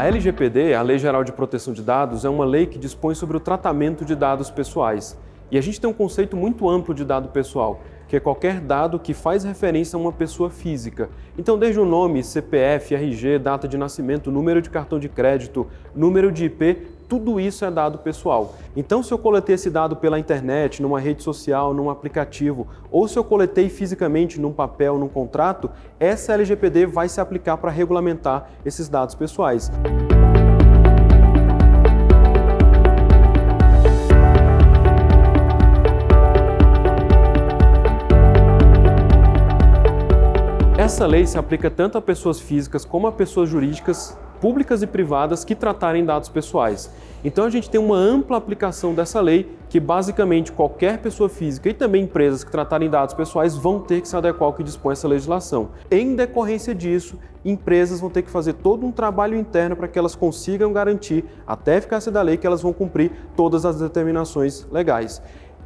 LGPD, a Lei Geral de Proteção de Dados, é uma lei que dispõe sobre o tratamento de dados pessoais. E a gente tem um conceito muito amplo de dado pessoal, que é qualquer dado que faz referência a uma pessoa física. Então, desde o nome, CPF, RG, data de nascimento, número de cartão de crédito, número de IP, tudo isso é dado pessoal. Então, se eu coletei esse dado pela internet, numa rede social, num aplicativo, ou se eu coletei fisicamente num papel, num contrato, essa LGPD vai se aplicar para regulamentar esses dados pessoais. Essa lei se aplica tanto a pessoas físicas como a pessoas jurídicas, públicas e privadas que tratarem dados pessoais. Então a gente tem uma ampla aplicação dessa lei que basicamente qualquer pessoa física e também empresas que tratarem dados pessoais vão ter que se adequar ao que dispõe essa legislação. Em decorrência disso, empresas vão ter que fazer todo um trabalho interno para que elas consigam garantir, até a eficácia da lei, que elas vão cumprir todas as determinações legais.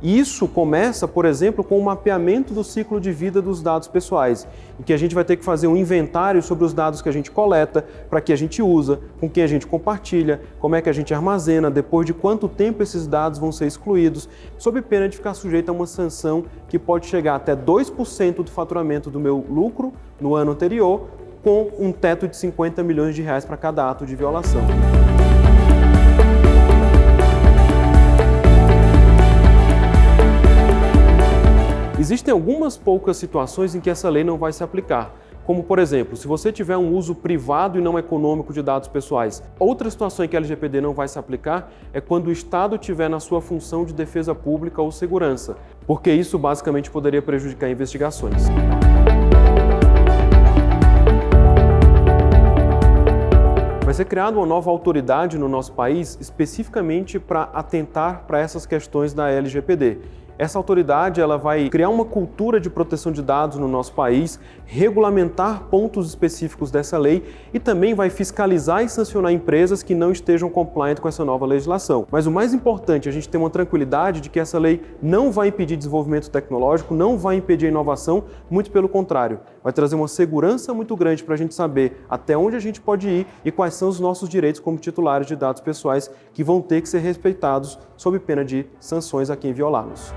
Isso começa, por exemplo, com o mapeamento do ciclo de vida dos dados pessoais, em que a gente vai ter que fazer um inventário sobre os dados que a gente coleta, para que a gente usa, com quem a gente compartilha, como é que a gente armazena, depois de quanto tempo esses dados vão ser excluídos, sob pena de ficar sujeito a uma sanção que pode chegar até 2% do faturamento do meu lucro no ano anterior, com um teto de R$50 milhões para cada ato de violação. Existem algumas poucas situações em que essa lei não vai se aplicar, como, por exemplo, se você tiver um uso privado e não econômico de dados pessoais. Outra situação em que a LGPD não vai se aplicar é quando o Estado tiver na sua função de defesa pública ou segurança, porque isso basicamente poderia prejudicar investigações. Vai ser criada uma nova autoridade no nosso país especificamente para atentar para essas questões da LGPD. Essa autoridade ela vai criar uma cultura de proteção de dados no nosso país, regulamentar pontos específicos dessa lei e também vai fiscalizar e sancionar empresas que não estejam compliant com essa nova legislação. Mas o mais importante, a gente tem uma tranquilidade de que essa lei não vai impedir desenvolvimento tecnológico, não vai impedir a inovação, muito pelo contrário. Vai trazer uma segurança muito grande para a gente saber até onde a gente pode ir e quais são os nossos direitos como titulares de dados pessoais que vão ter que ser respeitados sob pena de sanções a quem violá-los.